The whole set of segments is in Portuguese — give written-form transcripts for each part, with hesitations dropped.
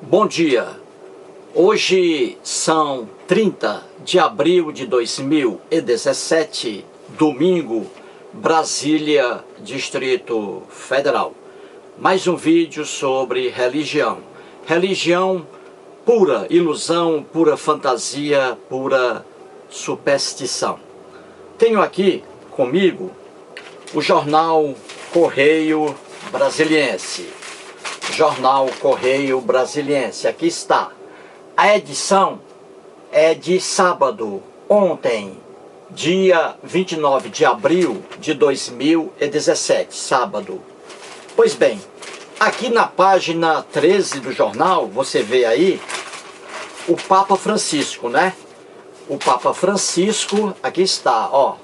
Bom dia, hoje são 30 de abril de 2017, domingo, Brasília, Distrito Federal. Mais um vídeo sobre religião. Religião pura ilusão, pura fantasia, pura superstição. Tenho aqui comigo o jornal Correio Brasiliense. Jornal Correio Brasiliense, aqui está. A edição é de sábado, ontem, dia 29 de abril de 2017, sábado. Pois bem, aqui na página 13 do jornal, você vê aí o Papa Francisco, né? O Papa Francisco, aqui está, ó.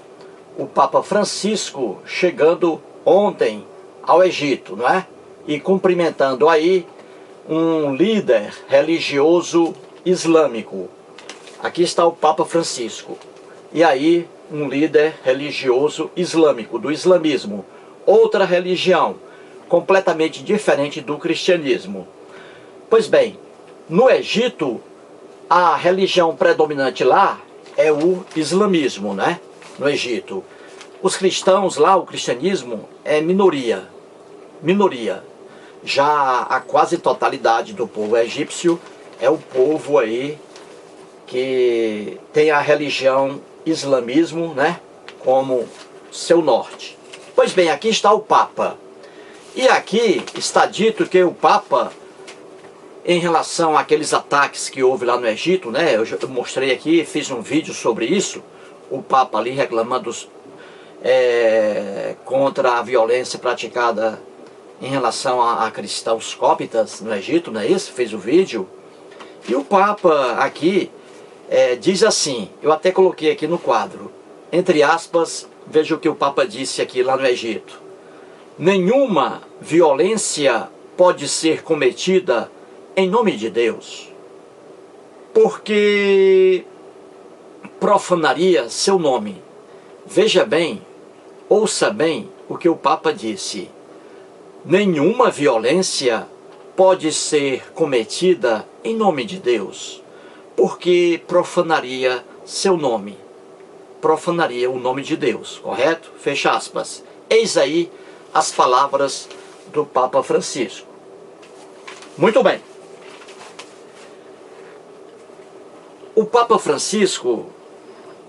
O Papa Francisco chegando ontem ao Egito, não é? E cumprimentando aí um líder religioso islâmico. Aqui está o Papa Francisco. E aí um líder religioso islâmico, do islamismo. Outra religião, completamente diferente do cristianismo. Pois bem, no Egito, a religião predominante lá é o islamismo, né? No Egito. Os cristãos lá, o cristianismo é minoria. Já a quase totalidade do povo egípcio é o povo aí que tem a religião islamismo, né, como seu norte. Pois bem, aqui está o Papa. E aqui está dito que o Papa, em relação àqueles ataques que houve lá no Egito, né, eu mostrei aqui, fiz um vídeo sobre isso, o Papa ali reclamando contra a violência praticada em relação a cristãos cóptas no Egito, não é isso? Fez o vídeo. E o Papa aqui diz assim, eu até coloquei aqui no quadro, entre aspas, veja o que o Papa disse aqui lá no Egito. Nenhuma violência pode ser cometida em nome de Deus, porque profanaria seu nome. Veja bem, ouça bem o que o Papa disse. Nenhuma violência pode ser cometida em nome de Deus, porque profanaria seu nome. Profanaria o nome de Deus, correto? Fecha aspas. Eis aí as palavras do Papa Francisco. Muito bem. O Papa Francisco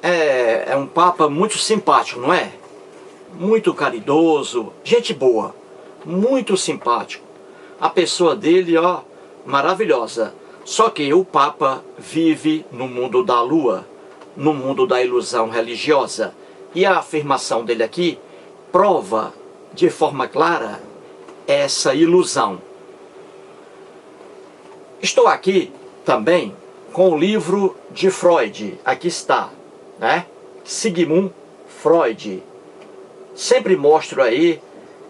é um Papa muito simpático, não é? Muito caridoso, gente boa. Muito simpático. A pessoa dele, ó, maravilhosa. Só que o Papa vive no mundo da lua, no mundo da ilusão religiosa. E a afirmação dele aqui prova de forma clara essa ilusão. Estou aqui também com o livro de Freud. Aqui está, né? Sigmund Freud. Sempre mostro aí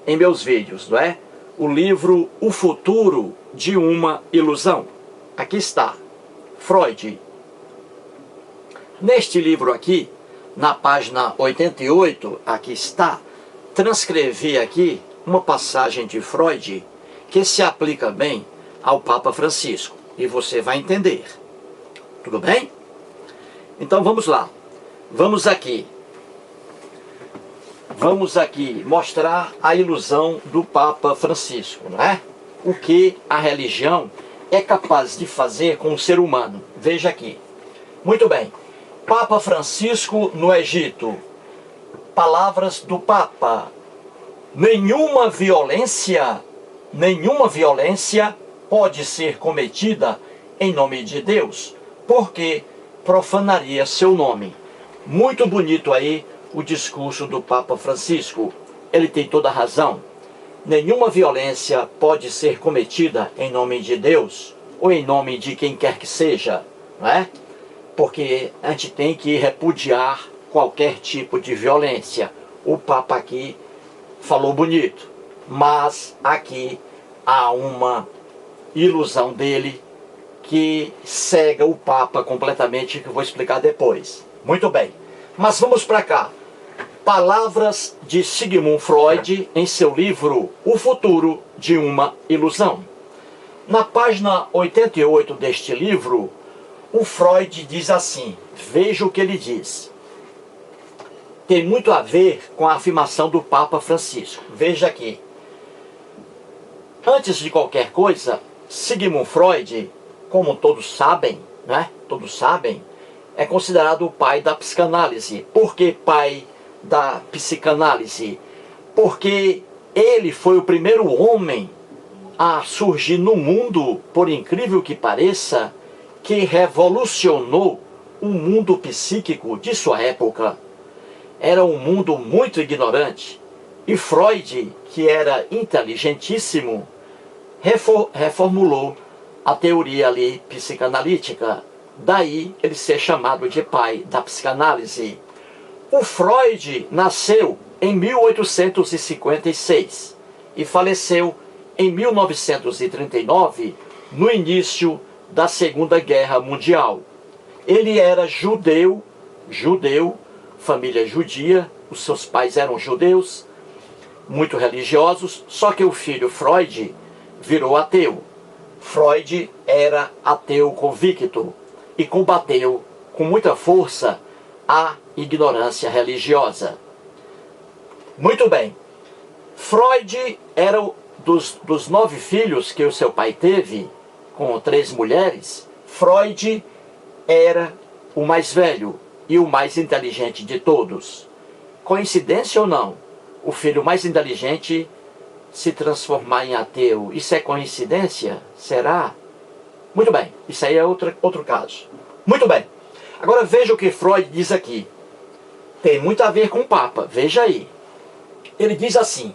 em meus vídeos, não é? O livro O Futuro de uma Ilusão. Aqui está, Freud. Neste livro aqui, na página 88, aqui está, transcrevi aqui uma passagem de Freud que se aplica bem ao Papa Francisco. E você vai entender. Tudo bem? Então vamos lá. Vamos aqui mostrar a ilusão do Papa Francisco, não é? O que a religião é capaz de fazer com o ser humano. Veja aqui. Muito bem. Papa Francisco no Egito. Palavras do Papa. Nenhuma violência pode ser cometida em nome de Deus, porque profanaria seu nome. Muito bonito aí o discurso do Papa Francisco. Ele tem toda a razão. Nenhuma violência pode ser cometida em nome de Deus ou em nome de quem quer que seja, não é? Porque a gente tem que repudiar qualquer tipo de violência. O Papa aqui falou bonito, mas aqui há uma ilusão dele que cega o Papa completamente, que eu vou explicar depois. Muito bem, mas vamos para cá. Palavras de Sigmund Freud em seu livro O Futuro de uma Ilusão. Na página 88 deste livro, o Freud diz assim, veja o que ele diz. Tem muito a ver com a afirmação do Papa Francisco. Veja aqui. Antes de qualquer coisa, Sigmund Freud, como todos sabem, né? Todos sabem, é considerado o pai da psicanálise. Por que pai da psicanálise? Porque ele foi o primeiro homem a surgir no mundo, por incrível que pareça, que revolucionou o mundo psíquico de sua época. Era um mundo muito ignorante. E Freud, que era inteligentíssimo, reformulou a teoria ali psicanalítica. Daí ele ser chamado de pai da psicanálise. O Freud nasceu em 1856 e faleceu em 1939, no início da Segunda Guerra Mundial. Ele era judeu, família judia, os seus pais eram judeus, muito religiosos, só que o filho Freud virou ateu. Freud era ateu convicto e combateu com muita força a ignorância religiosa. Muito bem, Freud era dos 9 filhos que o seu pai teve, com 3 mulheres, Freud era o mais velho e o mais inteligente de todos. Coincidência ou não, o filho mais inteligente se transformar em ateu, isso é coincidência? Será? Muito bem, isso aí é outro caso. Muito bem, agora veja o que Freud diz aqui. Tem muito a ver com o Papa, veja aí. Ele diz assim,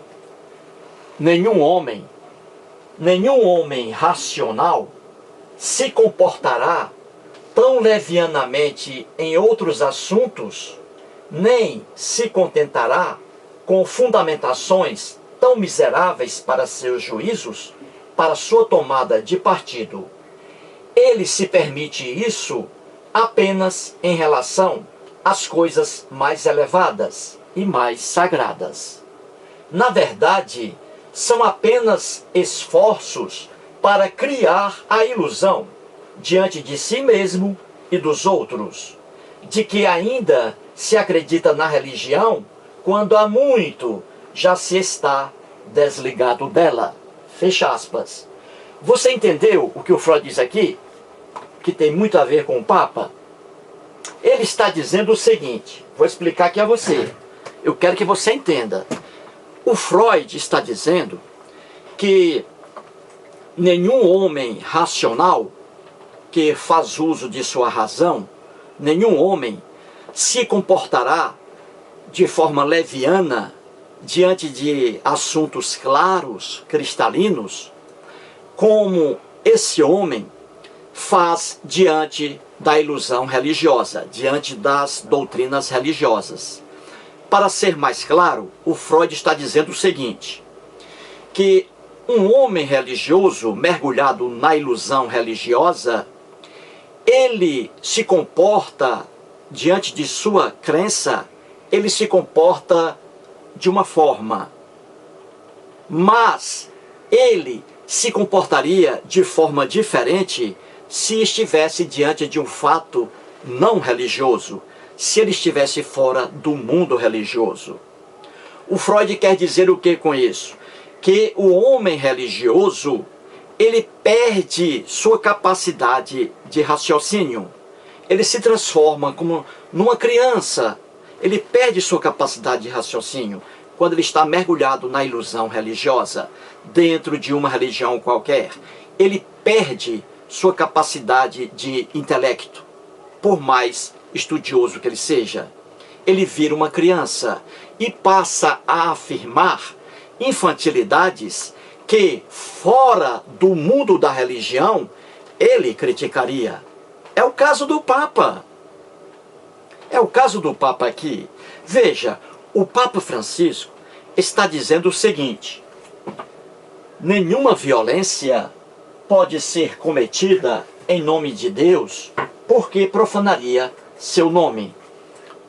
nenhum homem racional se comportará tão levianamente em outros assuntos, nem se contentará com fundamentações tão miseráveis para seus juízos, para sua tomada de partido. Ele se permite isso apenas em relação às coisas mais elevadas e mais sagradas. Na verdade, são apenas esforços para criar a ilusão diante de si mesmo e dos outros, de que ainda se acredita na religião quando há muito já se está desligado dela. Fecha aspas. Você entendeu o que o Freud diz aqui? Que tem muito a ver com o Papa? Ele está dizendo o seguinte, vou explicar aqui a você. Eu quero que você entenda. O Freud está dizendo que nenhum homem racional que faz uso de sua razão, nenhum homem se comportará de forma leviana diante de assuntos claros, cristalinos, como esse homem faz diante da ilusão religiosa, diante das doutrinas religiosas. Para ser mais claro, o Freud está dizendo o seguinte, que um homem religioso mergulhado na ilusão religiosa, ele se comporta, diante de sua crença, ele se comporta de uma forma, mas ele se comportaria de forma diferente se estivesse diante de um fato não religioso, se ele estivesse fora do mundo religioso. O Freud quer dizer o que com isso? Que o homem religioso, ele perde sua capacidade de raciocínio. Ele se transforma como numa criança. Ele perde sua capacidade de raciocínio quando ele está mergulhado na ilusão religiosa, dentro de uma religião qualquer. Ele perde sua capacidade de intelecto, por mais estudioso que ele seja. Ele vira uma criança e passa a afirmar infantilidades que, fora do mundo da religião, ele criticaria. É o caso do Papa. É o caso do Papa aqui. Veja, o Papa Francisco está dizendo o seguinte: nenhuma violência pode ser cometida em nome de Deus, porque profanaria seu nome.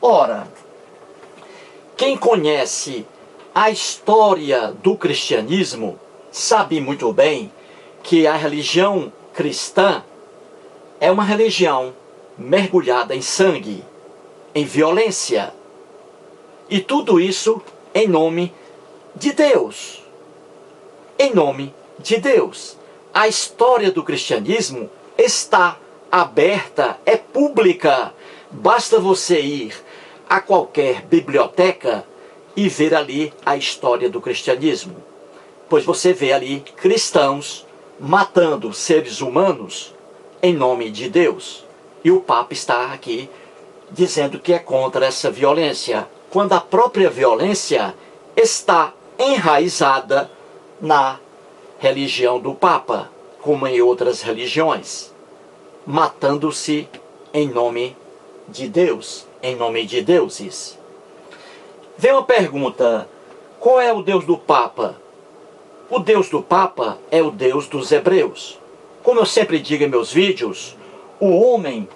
Ora, quem conhece a história do cristianismo sabe muito bem que a religião cristã é uma religião mergulhada em sangue, em violência. E tudo isso em nome de Deus. Em nome de Deus. A história do cristianismo está aberta, é pública. Basta você ir a qualquer biblioteca e ver ali a história do cristianismo. Pois você vê ali cristãos matando seres humanos em nome de Deus. E o Papa está aqui dizendo que é contra essa violência, quando a própria violência está enraizada na religião do Papa, como em outras religiões, matando-se em nome de Deus, em nome de deuses. Vem uma pergunta: qual é o Deus do Papa? O Deus do Papa é o Deus dos hebreus. Como eu sempre digo em meus vídeos, o homem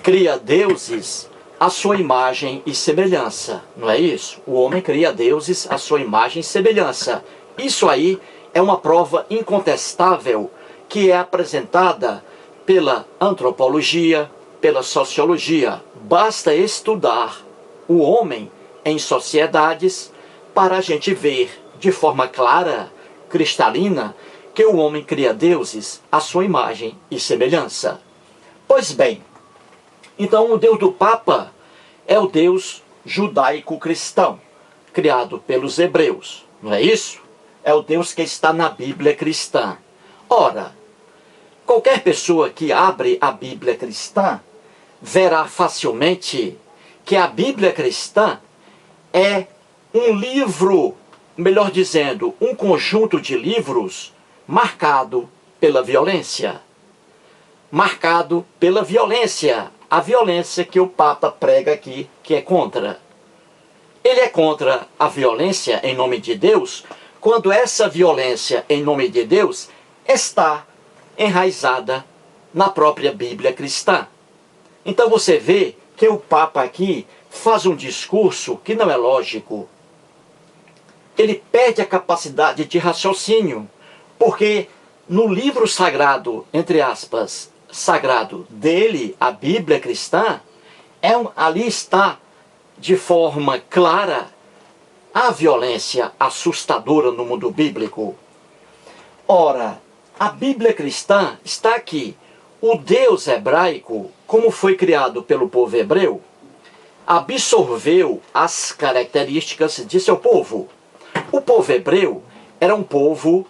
cria deuses à sua imagem e semelhança, não é isso? O homem cria deuses à sua imagem e semelhança. Isso aí é uma prova incontestável que é apresentada pela antropologia, pela sociologia. Basta estudar o homem em sociedades para a gente ver de forma clara, cristalina, que o homem cria deuses à sua imagem e semelhança. Pois bem, então o Deus do Papa é o Deus judaico-cristão, criado pelos hebreus, não é isso? É o Deus que está na Bíblia cristã. Ora, qualquer pessoa que abre a Bíblia cristã verá facilmente que a Bíblia cristã é um livro, melhor dizendo, um conjunto de livros marcado pela violência. Marcado pela violência. A violência que o Papa prega aqui, que é contra. Ele é contra a violência em nome de Deus, quando essa violência em nome de Deus está enraizada na própria Bíblia cristã. Então você vê que o Papa aqui faz um discurso que não é lógico. Ele perde a capacidade de raciocínio, porque no livro sagrado, entre aspas, sagrado dele, a Bíblia cristã, ali está de forma clara a violência assustadora no mundo bíblico. Ora, a Bíblia cristã está aqui. O Deus hebraico, como foi criado pelo povo hebreu, absorveu as características de seu povo. O povo hebreu era um povo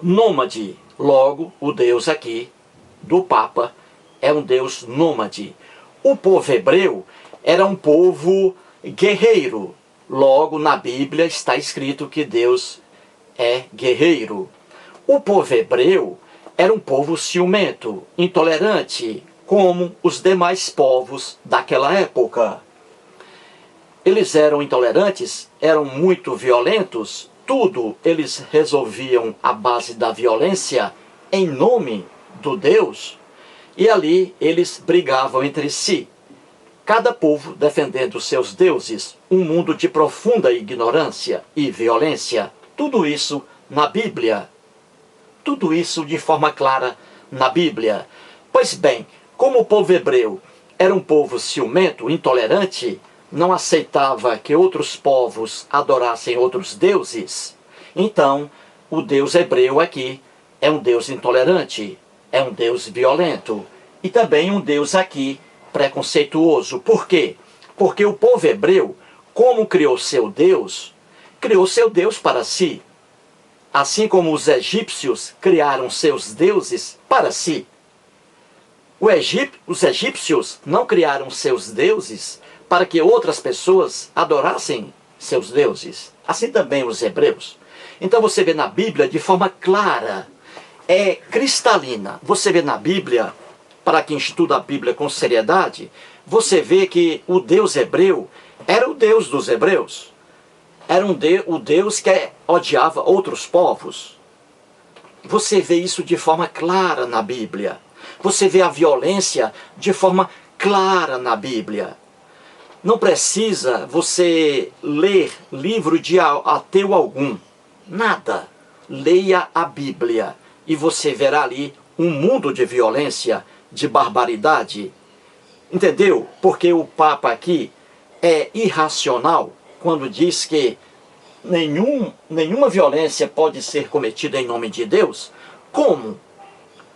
nômade. Logo, o Deus aqui do Papa é um Deus nômade. O povo hebreu era um povo guerreiro. Logo, na Bíblia está escrito que Deus é guerreiro. O povo hebreu era um povo ciumento, intolerante, como os demais povos daquela época. Eles eram intolerantes, eram muito violentos, tudo eles resolviam à base da violência em nome do Deus, e ali eles brigavam entre si. Cada povo defendendo seus deuses, um mundo de profunda ignorância e violência. Tudo isso na Bíblia. Tudo isso de forma clara na Bíblia. Pois bem, como o povo hebreu era um povo ciumento, intolerante, não aceitava que outros povos adorassem outros deuses, então o Deus hebreu aqui é um Deus intolerante, é um Deus violento e também um Deus aqui preconceituoso. Por quê? Porque o povo hebreu, como criou seu Deus para si. Assim como os egípcios criaram seus deuses para si. Os egípcios não criaram seus deuses para que outras pessoas adorassem seus deuses. Assim também os hebreus. Então você vê na Bíblia de forma clara, é cristalina. Você vê na Bíblia, para quem estuda a Bíblia com seriedade, você vê que o Deus hebreu era o Deus dos hebreus. Era o Deus que odiava outros povos. Você vê isso de forma clara na Bíblia. Você vê a violência de forma clara na Bíblia. Não precisa você ler livro de ateu algum. Nada. Leia a Bíblia e você verá ali um mundo de violência, de barbaridade. Entendeu? Porque o Papa aqui é irracional quando diz que nenhuma violência pode ser cometida em nome de Deus. Como?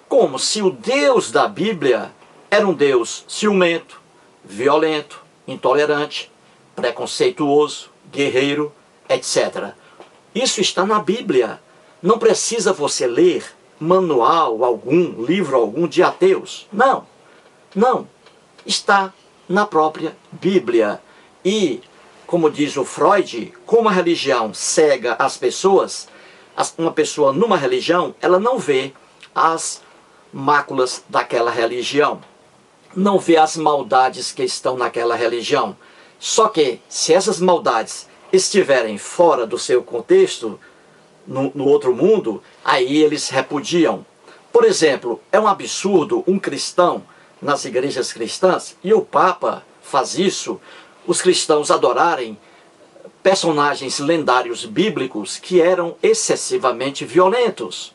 Como se o Deus da Bíblia era um Deus ciumento, violento, intolerante, preconceituoso, guerreiro, etc. Isso está na Bíblia. Não precisa você ler manual algum, livro algum de ateus. Não, não. Está na própria Bíblia. E, como diz o Freud, como a religião cega as pessoas, uma pessoa numa religião, ela não vê as máculas daquela religião, não vê as maldades que estão naquela religião. Só que, se essas maldades estiverem fora do seu contexto, no outro mundo, aí eles repudiam. Por exemplo, é um absurdo um cristão nas igrejas cristãs, e o Papa faz isso, os cristãos adorarem personagens lendários bíblicos que eram excessivamente violentos.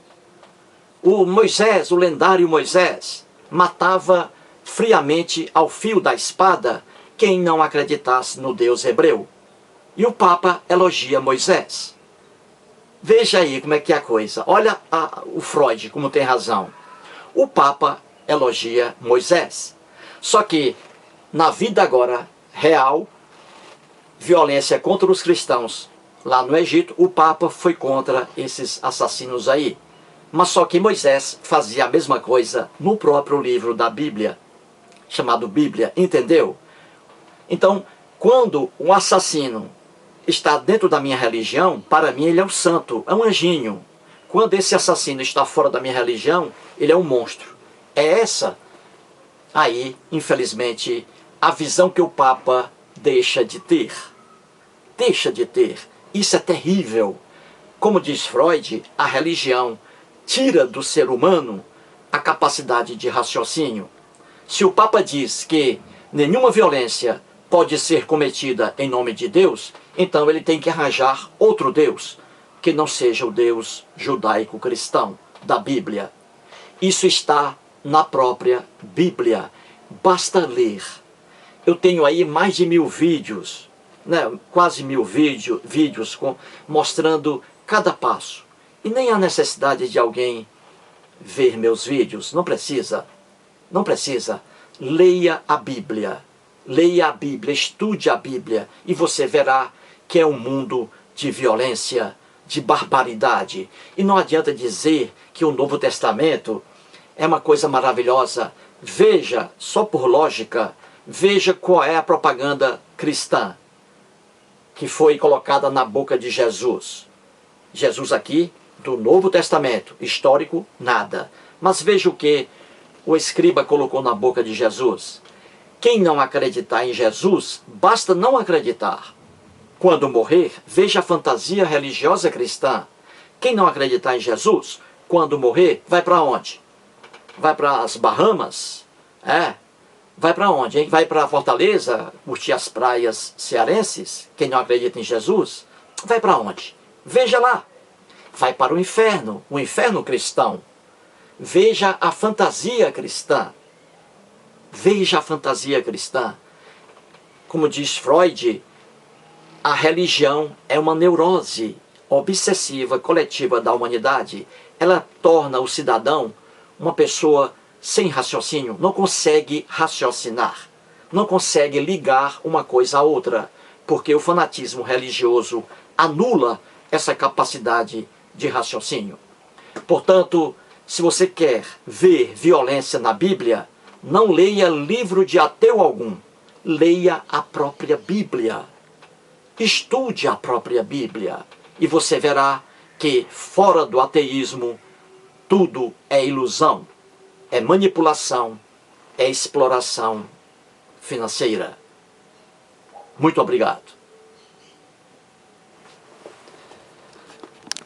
O Moisés, o lendário Moisés, matava friamente ao fio da espada quem não acreditasse no Deus hebreu. E o Papa elogia Moisés. Veja aí como é que é a coisa. Olha o Freud, como tem razão. O Papa elogia Moisés. Só que, na vida agora real, violência contra os cristãos lá no Egito, o Papa foi contra esses assassinos aí. Mas só que Moisés fazia a mesma coisa no próprio livro da Bíblia, chamado Bíblia, entendeu? Então, quando um assassino está dentro da minha religião, para mim ele é um santo, é um anjinho. Quando esse assassino está fora da minha religião, ele é um monstro. É essa, aí, infelizmente, a visão que o Papa deixa de ter. Deixa de ter. Isso é terrível. Como diz Freud, a religião tira do ser humano a capacidade de raciocínio. Se o Papa diz que nenhuma violência pode ser cometida em nome de Deus, então ele tem que arranjar outro Deus, que não seja o Deus judaico-cristão da Bíblia. Isso está na própria Bíblia. Basta ler. Eu tenho aí mais de 1000 vídeos, né, quase 1000 vídeos mostrando cada passo. E nem há necessidade de alguém ver meus vídeos. Não precisa. Não precisa. Leia a Bíblia. Leia a Bíblia, estude a Bíblia. E você verá que é um mundo de violência, de barbaridade. E não adianta dizer que o Novo Testamento é uma coisa maravilhosa. Veja, só por lógica, veja qual é a propaganda cristã que foi colocada na boca de Jesus. Jesus aqui, do Novo Testamento, histórico, nada. Mas veja o que o escriba colocou na boca de Jesus. Quem não acreditar em Jesus, basta não acreditar. Quando morrer, veja a fantasia religiosa cristã. Quem não acreditar em Jesus, quando morrer, vai para onde? Vai para as Bahamas? Vai para onde, hein? Vai para Fortaleza, curtir as praias cearenses? Quem não acredita em Jesus? Vai para onde? Veja lá. Vai para o inferno cristão. Veja a fantasia cristã. Veja a fantasia cristã. Como diz Freud, a religião é uma neurose obsessiva coletiva da humanidade. Ela torna o cidadão uma pessoa sem raciocínio, não consegue raciocinar, não consegue ligar uma coisa à outra, porque o fanatismo religioso anula essa capacidade de raciocínio. Portanto, se você quer ver violência na Bíblia, não leia livro de ateu algum, leia a própria Bíblia. Estude a própria Bíblia e você verá que fora do ateísmo tudo é ilusão, é manipulação, é exploração financeira. Muito obrigado.